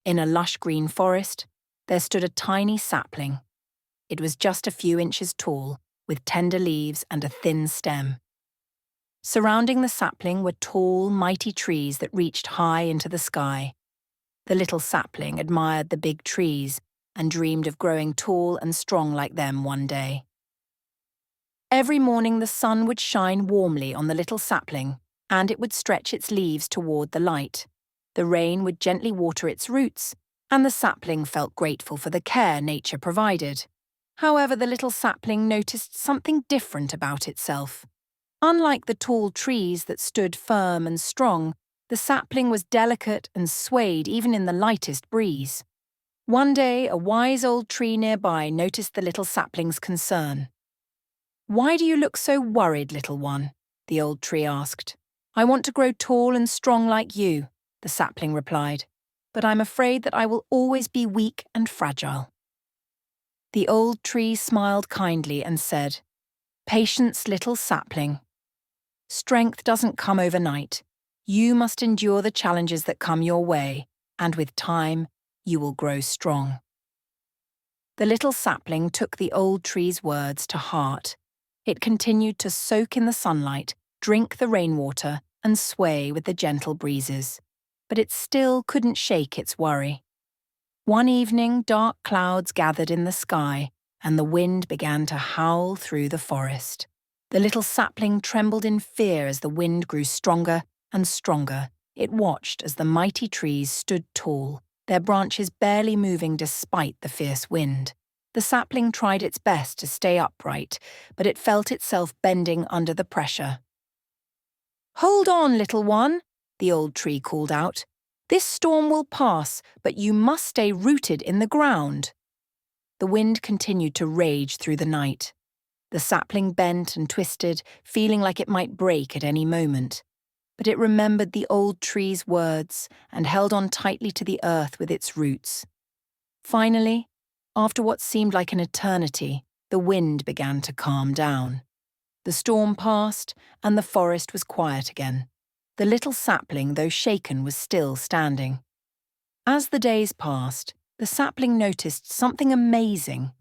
In a lush green forest, there stood a tiny sapling. It was just a few inches tall, with tender leaves and a thin stem. Surrounding the sapling were tall, mighty trees that reached high into the sky. The little sapling admired the big trees and dreamed of growing tall and strong like them one day. Every morning the sun would shine warmly on the little sapling, and it would stretch its leaves toward the light. The rain would gently water its roots, and the sapling felt grateful for the care nature provided. However, the little sapling noticed something different about itself. Unlike the tall trees that stood firm and strong, the sapling was delicate and swayed even in the lightest breeze. One day, a wise old tree nearby noticed the little sapling's concern. "Why do you look so worried, little one?" the old tree asked. "I want to grow tall and strong like you," the sapling replied, "but I'm afraid that I will always be weak and fragile." The old tree smiled kindly and said, "Patience, little sapling. Strength doesn't come overnight. You must endure the challenges that come your way, and with time, you will grow strong." The little sapling took the old tree's words to heart. It continued to soak in the sunlight, drink the rainwater, and sway with the gentle breezes. But it still couldn't shake its worry. One evening, dark clouds gathered in the sky, and the wind began to howl through the forest. The little sapling trembled in fear as the wind grew stronger and stronger. It watched as the mighty trees stood tall, their branches barely moving despite the fierce wind. The sapling tried its best to stay upright, but it felt itself bending under the pressure. "Hold on, little one," the old tree called out. "This storm will pass, but you must stay rooted in the ground." The wind continued to rage through the night. The sapling bent and twisted, feeling like it might break at any moment. But it remembered the old tree's words and held on tightly to the earth with its roots. Finally, after what seemed like an eternity, the wind began to calm down. The storm passed, and the forest was quiet again. The little sapling, though shaken, was still standing. As the days passed, the sapling noticed something amazing.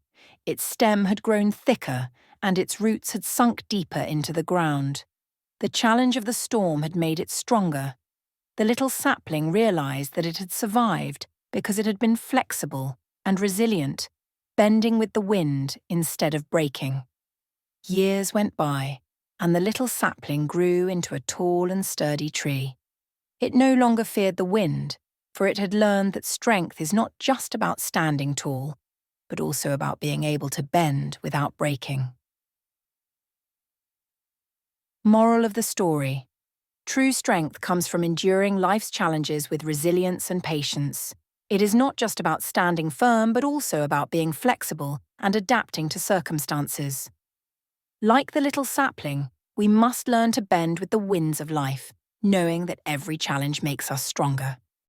Its stem had grown thicker, and its roots had sunk deeper into the ground. The challenge of the storm had made it stronger. The little sapling realized that it had survived because it had been flexible and resilient, bending with the wind instead of breaking. Years went by, and the little sapling grew into a tall and sturdy tree. It no longer feared the wind, for it had learned that strength is not just about standing tall, but also about being able to bend without breaking. Moral of the story: true strength comes from enduring life's challenges with resilience and patience. It is not just about standing firm, but also about being flexible and adapting to circumstances. Like the little sapling, we must learn to bend with the winds of life, knowing that every challenge makes us stronger.